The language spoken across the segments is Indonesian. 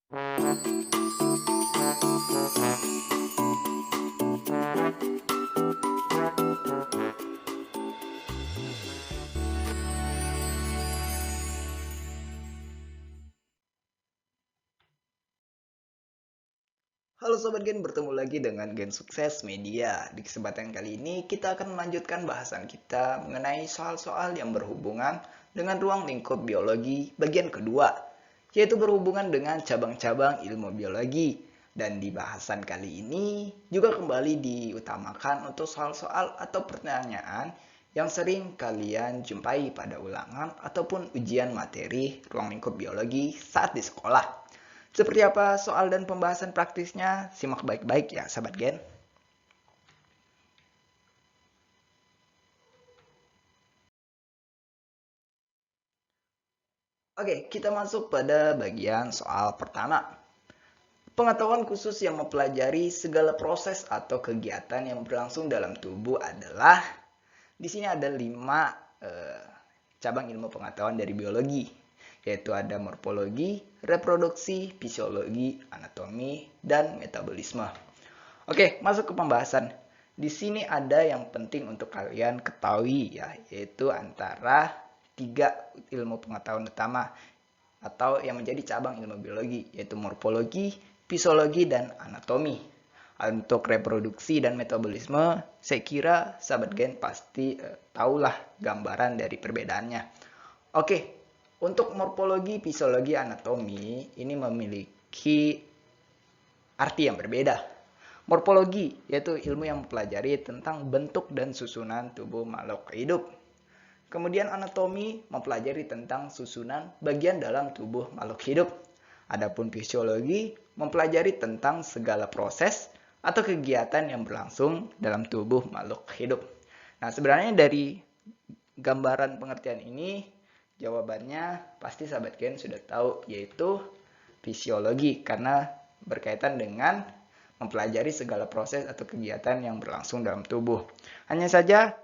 Halo Sobat Gen, bertemu lagi dengan Gen Sukses Media. Di kesempatan kali ini kita akan melanjutkan bahasan kita mengenai soal-soal yang berhubungan dengan ruang lingkup biologi bagian kedua, yaitu berhubungan dengan cabang-cabang ilmu biologi. Dan di bahasan kali ini juga kembali diutamakan untuk soal-soal atau pertanyaan yang sering kalian jumpai pada ulangan ataupun ujian materi ruang lingkup biologi saat di sekolah. Seperti apa soal dan pembahasan praktisnya? Simak baik-baik ya, sahabat Gen. Oke, kita masuk pada bagian soal pertama. Pengetahuan khusus yang mempelajari segala proses atau kegiatan yang berlangsung dalam tubuh adalah, di sini ada 5 cabang ilmu pengetahuan dari biologi, yaitu ada morfologi, reproduksi, fisiologi, anatomi, dan metabolisme. Oke, masuk ke pembahasan. Di sini ada yang penting untuk kalian ketahui ya, yaitu antara 3 ilmu pengetahuan utama atau yang menjadi cabang ilmu biologi, yaitu morfologi, fisiologi, dan anatomi. Untuk reproduksi dan metabolisme, saya kira sahabat Gen pasti tahulah gambaran dari perbedaannya. Oke, untuk morfologi, fisiologi, anatomi ini memiliki arti yang berbeda. Morfologi yaitu ilmu yang mempelajari tentang bentuk dan susunan tubuh makhluk hidup. Kemudian anatomi mempelajari tentang susunan bagian dalam tubuh makhluk hidup. Adapun fisiologi mempelajari tentang segala proses atau kegiatan yang berlangsung dalam tubuh makhluk hidup. Nah, sebenarnya dari gambaran pengertian ini, jawabannya pasti sahabat Gen sudah tahu, yaitu fisiologi, karena berkaitan dengan mempelajari segala proses atau kegiatan yang berlangsung dalam tubuh. Hanya saja,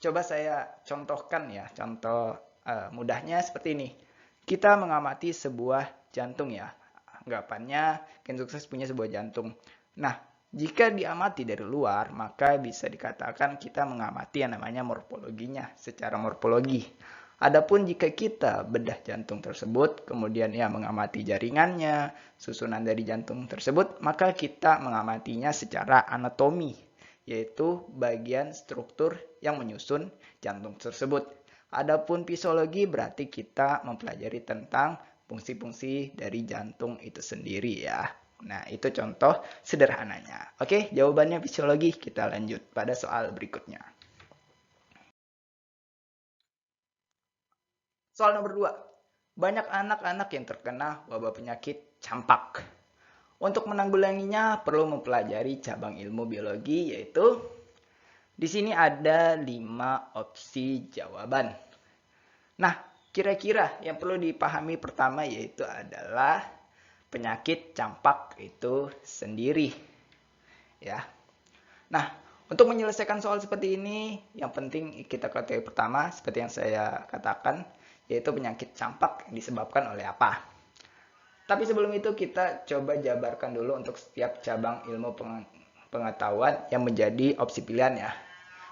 coba saya contohkan ya, contoh mudahnya seperti ini. Kita mengamati sebuah jantung ya, anggapannya Gen Sukses punya sebuah jantung. Nah, jika diamati dari luar, maka bisa dikatakan kita mengamati yang namanya morfologinya secara morfologi. Adapun jika kita bedah jantung tersebut, kemudian ya mengamati jaringannya, susunan dari jantung tersebut, maka kita mengamatinya secara anatomi, yaitu bagian struktur yang menyusun jantung tersebut. Adapun fisiologi berarti kita mempelajari tentang fungsi-fungsi dari jantung itu sendiri ya. Nah, itu contoh sederhananya. Oke, jawabannya fisiologi. Kita lanjut pada soal berikutnya. Soal nomor 2. Banyak anak-anak yang terkena wabah penyakit campak. Untuk menanggulanginya perlu mempelajari cabang ilmu biologi, yaitu di sini ada 5 opsi jawaban. Nah, kira-kira yang perlu dipahami pertama yaitu adalah penyakit campak itu sendiri. Ya. Nah, untuk menyelesaikan soal seperti ini, yang penting kita ketahui pertama, seperti yang saya katakan, yaitu penyakit campak disebabkan oleh apa. Tapi sebelum itu kita coba jabarkan dulu untuk setiap cabang ilmu pengetahuan yang menjadi opsi pilihan ya.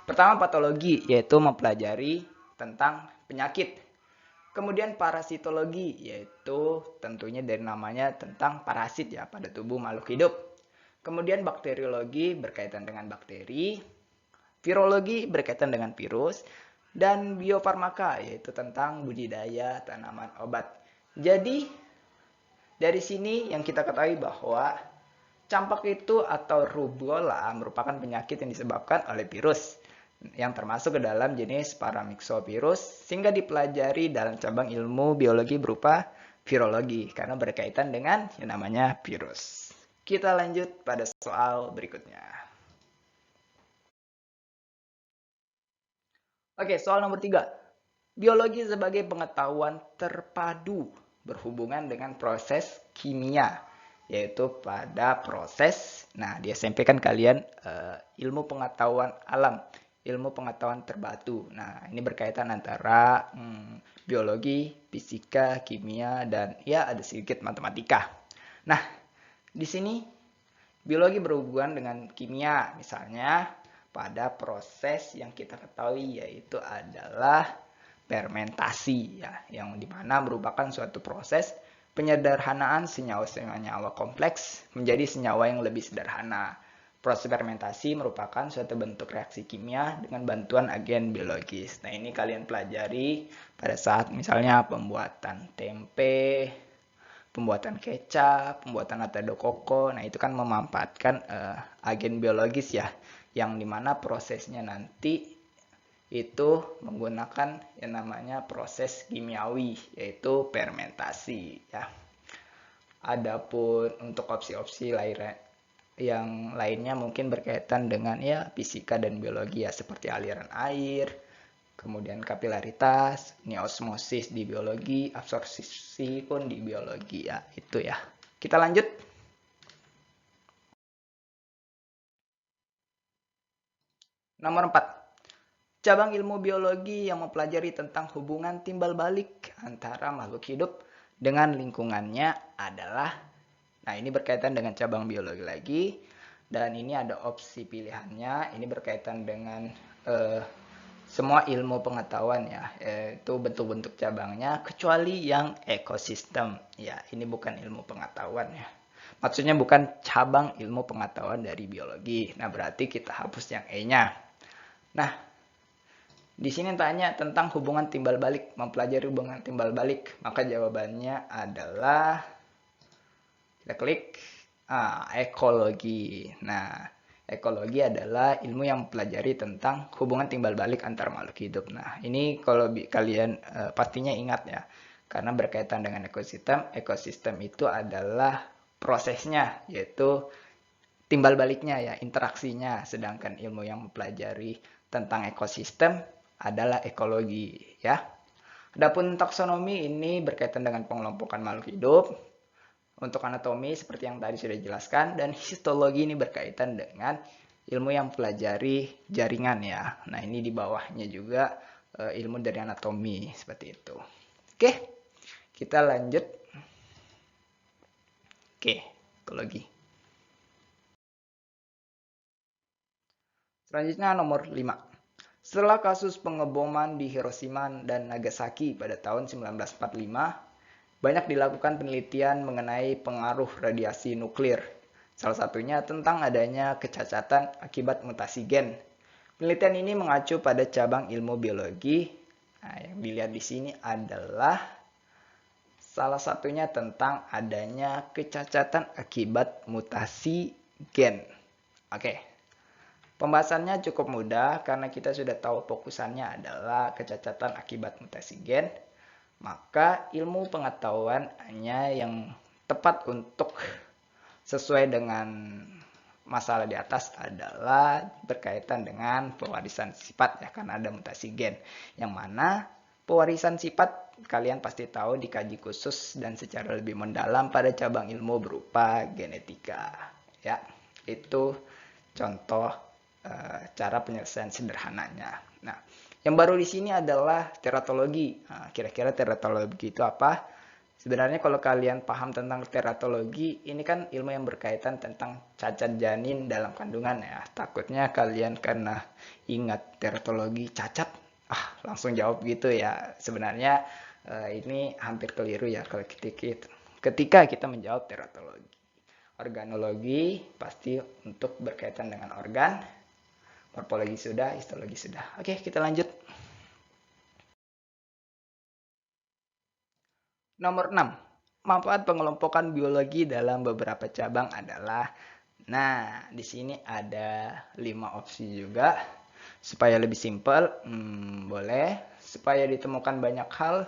Pertama, patologi, yaitu mempelajari tentang penyakit. Kemudian parasitologi, yaitu tentunya dari namanya tentang parasit ya pada tubuh makhluk hidup. Kemudian bakteriologi berkaitan dengan bakteri, virologi berkaitan dengan virus, dan biofarmaka yaitu tentang budidaya tanaman obat. Jadi dari sini yang kita ketahui bahwa campak itu atau rubella merupakan penyakit yang disebabkan oleh virus yang termasuk ke dalam jenis paramyxovirus, sehingga dipelajari dalam cabang ilmu biologi berupa virologi karena berkaitan dengan yang namanya virus. Kita lanjut pada soal berikutnya. Oke, soal nomor 3. Biologi sebagai pengetahuan terpadu berhubungan dengan proses kimia, yaitu pada proses, nah di SMP kan kalian ilmu pengetahuan alam, ilmu pengetahuan terbatu. Nah, ini berkaitan antara biologi, fisika, kimia, dan ya ada sedikit matematika. Nah, di sini biologi berhubungan dengan kimia, misalnya pada proses yang kita ketahui yaitu adalah fermentasi ya, yang dimana merupakan suatu proses penyederhanaan senyawa-senyawa kompleks menjadi senyawa yang lebih sederhana. Proses fermentasi merupakan suatu bentuk reaksi kimia dengan bantuan agen biologis. Nah, ini kalian pelajari pada saat misalnya pembuatan tempe, pembuatan kecap, pembuatan nata de coco. Nah, itu kan memanfaatkan agen biologis ya, yang dimana prosesnya nanti itu menggunakan yang namanya proses kimiawi, yaitu fermentasi ya. Adapun untuk opsi-opsi lainnya yang lainnya mungkin berkaitan dengan ya fisika dan biologi ya, seperti aliran air, kemudian kapilaritas, osmosis di biologi, absorpsi pun di biologi ya, itu ya. Kita lanjut. Nomor 4. Cabang ilmu biologi yang mempelajari tentang hubungan timbal balik antara makhluk hidup dengan lingkungannya adalah, nah ini berkaitan dengan cabang biologi lagi, dan ini ada opsi pilihannya, ini berkaitan dengan semua ilmu pengetahuan ya, yaitu bentuk-bentuk cabangnya kecuali yang ekosistem. Ya, ini bukan ilmu pengetahuan ya. Maksudnya bukan cabang ilmu pengetahuan dari biologi. Nah, berarti kita hapus yang E-nya. Nah, di sini tanya tentang hubungan timbal balik, mempelajari hubungan timbal balik. Maka jawabannya adalah, kita klik, ekologi. Nah, ekologi adalah ilmu yang mempelajari tentang hubungan timbal balik antar makhluk hidup. Nah, ini kalau kalian pastinya ingat ya, karena berkaitan dengan ekosistem. Ekosistem itu adalah prosesnya, yaitu timbal baliknya ya, interaksinya. Sedangkan ilmu yang mempelajari tentang ekosistem adalah ekologi ya. Adapun taksonomi ini berkaitan dengan pengelompokan makhluk hidup. Untuk anatomi seperti yang tadi sudah dijelaskan, dan histologi ini berkaitan dengan ilmu yang mempelajari jaringan ya. Nah, ini di bawahnya juga ilmu dari anatomi seperti itu. Oke, kita lanjut. Oke, ekologi. Selanjutnya nomor 5. Setelah kasus pengeboman di Hiroshima dan Nagasaki pada tahun 1945, banyak dilakukan penelitian mengenai pengaruh radiasi nuklir. Salah satunya tentang adanya kecacatan akibat mutasi gen. Penelitian ini mengacu pada cabang ilmu biologi. Nah, yang dilihat di sini adalah salah satunya tentang adanya kecacatan akibat mutasi gen. Oke. Pembahasannya cukup mudah karena kita sudah tahu fokusannya adalah kecacatan akibat mutasi gen. Maka ilmu pengetahuan hanya yang tepat untuk sesuai dengan masalah di atas adalah berkaitan dengan pewarisan sifat ya, karena ada mutasi gen. Yang mana pewarisan sifat kalian pasti tahu dikaji khusus dan secara lebih mendalam pada cabang ilmu berupa genetika ya. Itu contoh cara penyelesaian sederhananya. Nah, yang baru di sini adalah teratologi. Nah, kira-kira teratologi itu apa? Sebenarnya kalau kalian paham tentang teratologi, ini kan ilmu yang berkaitan tentang cacat janin dalam kandungan ya. Takutnya kalian karena ingat teratologi cacat, langsung jawab gitu ya. Sebenarnya ini hampir keliru ya kalau ketika kita menjawab teratologi. Organologi pasti untuk berkaitan dengan organ. Morfologi sudah, histologi sudah. Oke, kita lanjut. Nomor 6. Manfaat pengelompokan biologi dalam beberapa cabang adalah, nah, di sini ada 5 opsi juga. Supaya lebih simpel, boleh. Supaya ditemukan banyak hal,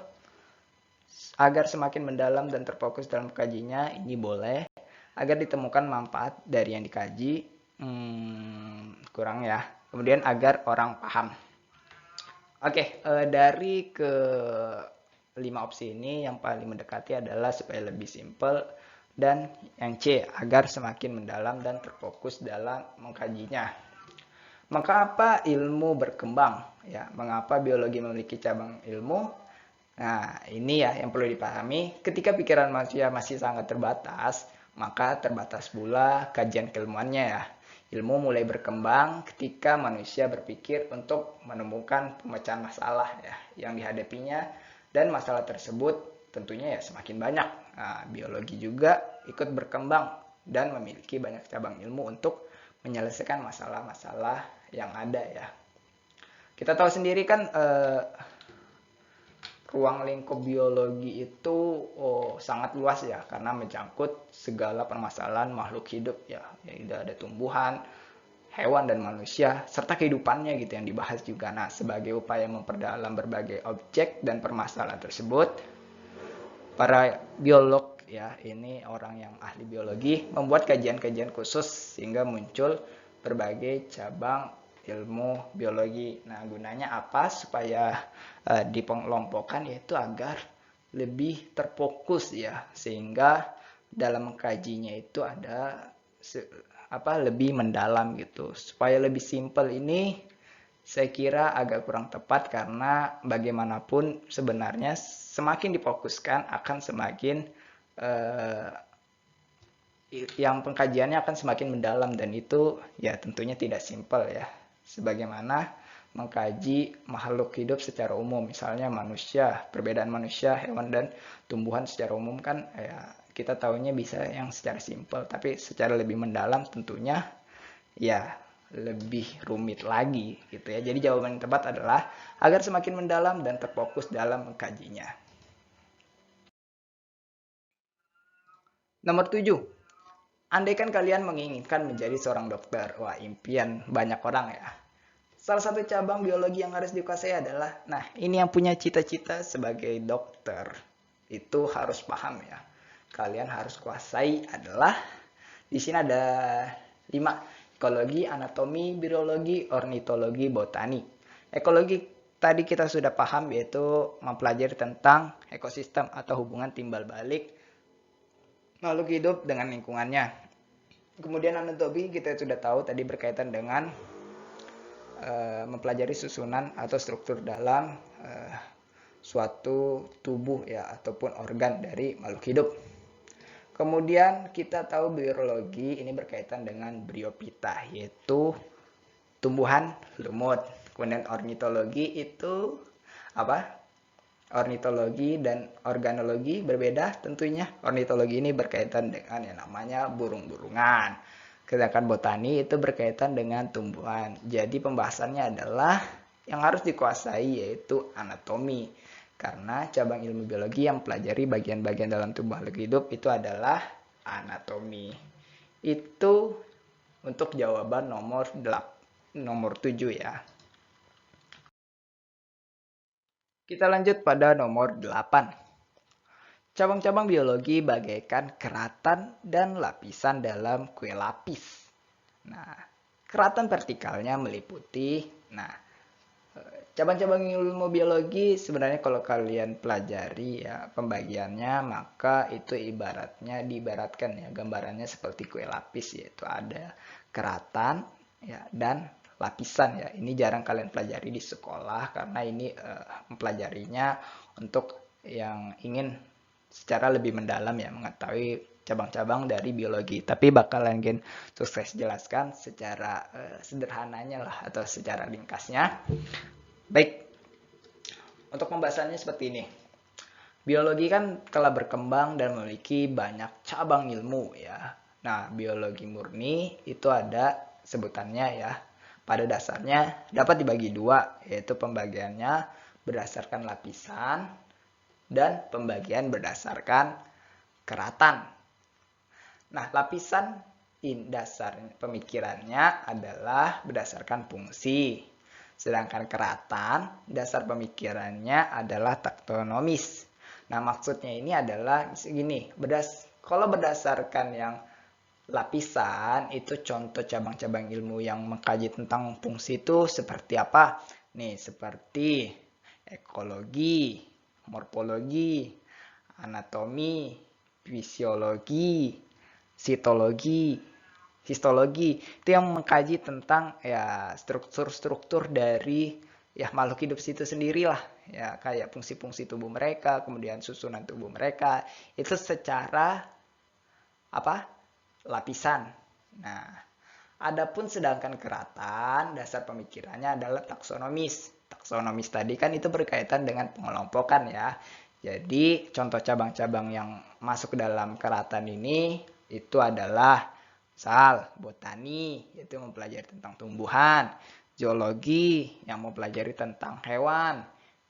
agar semakin mendalam dan terfokus dalam kajinya, ini boleh. Agar ditemukan manfaat dari yang dikaji, kurang ya. Kemudian agar orang paham. Oke, dari ke 5 opsi ini yang paling mendekati adalah supaya lebih simpel, dan yang C, agar semakin mendalam dan terfokus dalam mengkajinya. Maka apa ilmu berkembang? Ya, mengapa biologi memiliki cabang ilmu? Nah, ini ya yang perlu dipahami. Ketika pikiran manusia masih sangat terbatas, Maka terbatas pula kajian keilmuannya ya. Ilmu mulai berkembang ketika manusia berpikir untuk menemukan pemecahan masalah ya yang dihadapinya, dan masalah tersebut tentunya ya semakin banyak. Nah, biologi juga ikut berkembang dan memiliki banyak cabang ilmu untuk menyelesaikan masalah-masalah yang ada ya. Kita tahu sendiri kan ruang lingkup biologi itu sangat luas ya, karena mencakup segala permasalahan makhluk hidup ya. Ada tumbuhan, hewan dan manusia serta kehidupannya gitu yang dibahas juga. Nah, sebagai upaya memperdalam berbagai objek dan permasalahan tersebut, para biolog ya, ini orang yang ahli biologi membuat kajian-kajian khusus sehingga muncul berbagai cabang ilmu biologi. Nah, gunanya apa? Supaya dikelompokkan, yaitu agar lebih terfokus ya, sehingga dalam mengkajinya itu ada lebih mendalam gitu. Supaya lebih simpel ini saya kira agak kurang tepat, karena bagaimanapun sebenarnya semakin difokuskan akan semakin yang pengkajiannya akan semakin mendalam, dan itu ya tentunya tidak simpel ya. Sebagaimana mengkaji makhluk hidup secara umum, misalnya manusia, perbedaan manusia, hewan dan tumbuhan secara umum kan ya kita tahunya bisa yang secara simpel, tapi secara lebih mendalam tentunya ya lebih rumit lagi gitu ya. Jadi jawaban yang tepat adalah agar semakin mendalam dan terfokus dalam mengkajinya. Nomor 7. Andaikan kalian menginginkan menjadi seorang dokter. Wah, impian banyak orang ya. Salah satu cabang biologi yang harus dikuasai adalah, nah ini yang punya cita-cita sebagai dokter, itu harus paham ya. Kalian harus kuasai adalah, di sini ada 5. Ekologi, anatomi, biologi, ornitologi, botani. Ekologi tadi kita sudah paham, yaitu mempelajari tentang ekosistem atau hubungan timbal balik makhluk hidup dengan lingkungannya. Kemudian anatomi kita sudah tahu tadi berkaitan dengan mempelajari susunan atau struktur dalam suatu tubuh ya, ataupun organ dari makhluk hidup. Kemudian kita tahu biologi ini berkaitan dengan bryophyta, yaitu tumbuhan lumut. Kemudian ornitologi itu apa? Ornitologi dan organologi berbeda tentunya. Ornitologi ini berkaitan dengan yang namanya burung-burungan. Sedangkan botani itu berkaitan dengan tumbuhan. Jadi pembahasannya adalah yang harus dikuasai yaitu anatomi. Karena cabang ilmu biologi yang pelajari bagian-bagian dalam tubuh makhluk hidup itu adalah anatomi. Itu untuk jawaban nomor 7 ya. Kita lanjut pada nomor 8. Cabang-cabang biologi bagaikan keratan dan lapisan dalam kue lapis. Nah, keratan vertikalnya meliputi, cabang-cabang ilmu biologi sebenarnya kalau kalian pelajari ya pembagiannya, maka itu diibaratkan ya, gambarannya seperti kue lapis, yaitu ada keratan ya dan lapisan ya. Ini jarang kalian pelajari di sekolah karena ini mempelajarinya untuk yang ingin secara lebih mendalam ya mengetahui cabang-cabang dari biologi. Tapi bakalan sukses jelaskan secara sederhananya lah, atau secara ringkasnya. Baik, untuk pembahasannya seperti ini. Biologi kan telah berkembang dan memiliki banyak cabang ilmu ya. Nah, biologi murni itu ada sebutannya ya. Pada dasarnya dapat dibagi dua, yaitu pembagiannya berdasarkan lapisan dan pembagian berdasarkan keratan. Nah, lapisan dasar pemikirannya adalah berdasarkan fungsi. Sedangkan keratan, dasar pemikirannya adalah taksonomis. Nah, maksudnya ini adalah segini. Kalau berdasarkan yang lapisan, itu contoh cabang-cabang ilmu yang mengkaji tentang fungsi itu seperti apa? Nih, seperti ekologi, morfologi, anatomi, fisiologi, sitologi, histologi, itu yang mengkaji tentang ya struktur-struktur dari ya makhluk hidup itu sendiri lah ya, kayak fungsi-fungsi tubuh mereka, kemudian susunan tubuh mereka itu secara lapisan. Nah, adapun sedangkan keratan, dasar pemikirannya adalah taksonomis. Taksonomis tadi kan itu berkaitan dengan pengelompokan ya. Jadi contoh cabang-cabang yang masuk dalam keratan ini itu adalah botani, yaitu mempelajari tentang tumbuhan, zoologi yang mempelajari tentang hewan,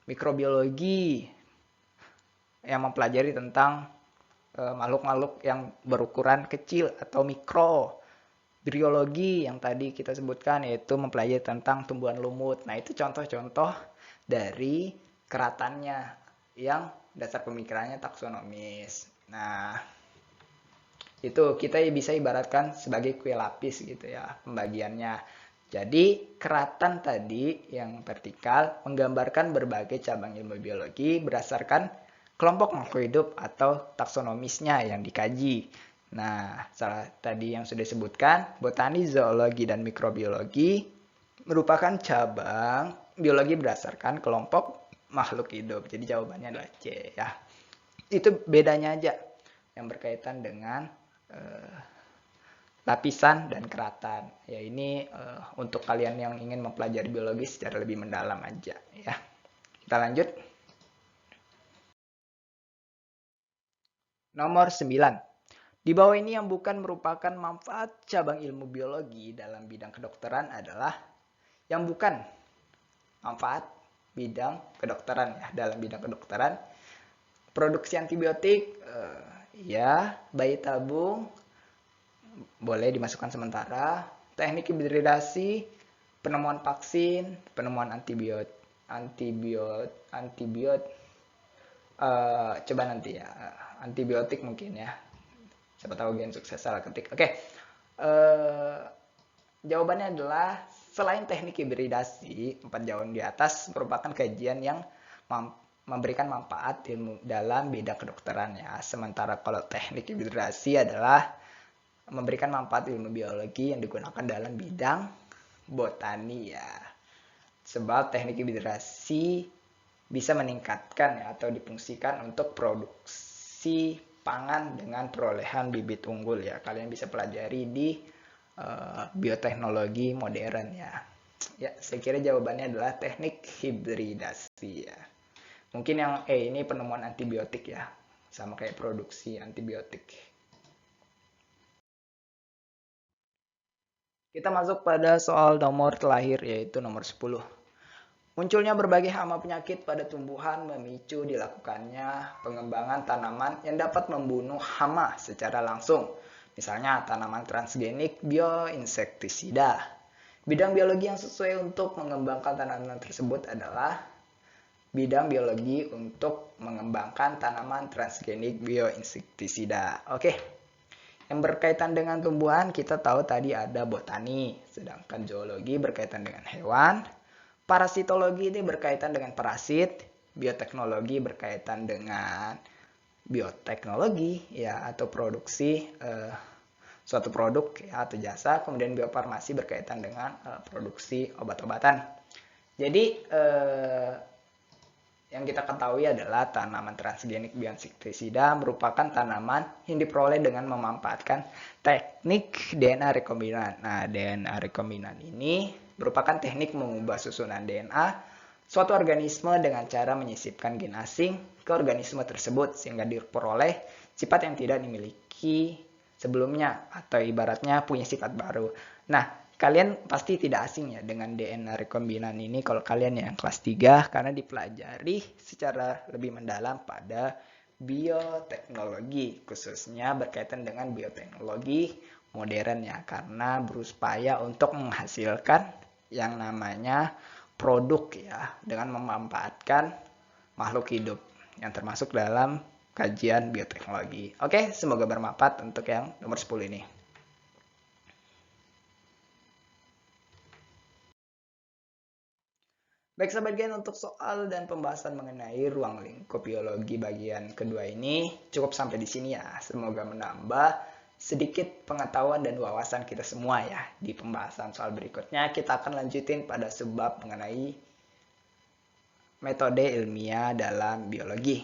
mikrobiologi yang mempelajari tentang makhluk-makhluk yang berukuran kecil atau mikro, biologi yang tadi kita sebutkan yaitu mempelajari tentang tumbuhan lumut. Nah, itu contoh-contoh dari keratannya yang dasar pemikirannya taksonomis. Nah, itu kita bisa ibaratkan sebagai kue lapis gitu ya pembagiannya. Jadi keratan tadi yang vertikal menggambarkan berbagai cabang ilmu biologi berdasarkan kelompok makhluk hidup atau taksonomisnya yang dikaji. Nah, tadi yang sudah disebutkan, botani, zoologi, dan mikrobiologi merupakan cabang biologi berdasarkan kelompok makhluk hidup. Jadi jawabannya adalah C ya. Itu bedanya aja yang berkaitan dengan lapisan dan keratan. Ya ini untuk kalian yang ingin mempelajari biologi secara lebih mendalam aja ya. Kita lanjut. Nomor 9. Di bawah ini yang bukan merupakan manfaat cabang ilmu biologi dalam bidang kedokteran adalah yang bukan manfaat bidang kedokteran ya dalam bidang kedokteran. Produksi antibiotik ya, bayi tabung boleh dimasukkan sementara, teknik hibridasi, penemuan vaksin, penemuan coba nanti ya, antibiotik mungkin ya, siapa tahu gen sukses salah ketik. Oke. Jawabannya adalah selain teknik hibridasi, 4 jawaban di atas merupakan kajian yang memberikan manfaat ilmu dalam bidang kedokteran ya. Sementara kalau teknik hibridasi adalah memberikan manfaat ilmu biologi yang digunakan dalam bidang botani ya. Sebab teknik hibridasi bisa meningkatkan ya, atau difungsikan untuk produksi pangan dengan perolehan bibit unggul ya. Kalian bisa pelajari di bioteknologi modern ya. Ya, saya kira jawabannya adalah teknik hibridasi ya. Mungkin yang ini penemuan antibiotik ya. Sama kayak produksi antibiotik. Kita masuk pada soal nomor terakhir yaitu nomor 10. Munculnya berbagai hama penyakit pada tumbuhan memicu dilakukannya pengembangan tanaman yang dapat membunuh hama secara langsung. Misalnya tanaman transgenik bioinsektisida. Bidang biologi yang sesuai untuk mengembangkan tanaman tersebut adalah bidang biologi untuk mengembangkan tanaman transgenik bioinsektisida. Oke. Yang berkaitan dengan tumbuhan kita tahu tadi ada botani, sedangkan zoologi berkaitan dengan hewan, parasitologi ini berkaitan dengan parasit, bioteknologi berkaitan dengan bioteknologi ya atau produksi suatu produk ya, atau jasa, kemudian biofarmasi berkaitan dengan produksi obat-obatan. Jadi yang kita ketahui adalah tanaman transgenik bioinsektisida merupakan tanaman yang diperoleh dengan memanfaatkan teknik DNA rekombinan. Nah, DNA rekombinan ini merupakan teknik mengubah susunan DNA suatu organisme dengan cara menyisipkan gen asing ke organisme tersebut sehingga diperoleh sifat yang tidak dimiliki sebelumnya atau ibaratnya punya sifat baru. Nah, kalian pasti tidak asing ya dengan DNA rekombinan ini kalau kalian yang kelas 3 karena dipelajari secara lebih mendalam pada bioteknologi, khususnya berkaitan dengan bioteknologi modern ya, karena berupaya untuk menghasilkan yang namanya produk ya dengan memanfaatkan makhluk hidup yang termasuk dalam kajian bioteknologi. Oke, semoga bermanfaat untuk yang nomor 10 ini. Baik sahabat Gen, untuk soal dan pembahasan mengenai ruang lingkup biologi bagian kedua ini cukup sampai di sini ya. Semoga menambah sedikit pengetahuan dan wawasan kita semua ya. Di pembahasan soal berikutnya kita akan lanjutin pada sebab mengenai metode ilmiah dalam biologi.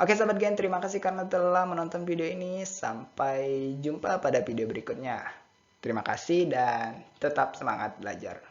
Oke sahabat Gen, terima kasih karena telah menonton video ini. Sampai jumpa pada video berikutnya. Terima kasih dan tetap semangat belajar.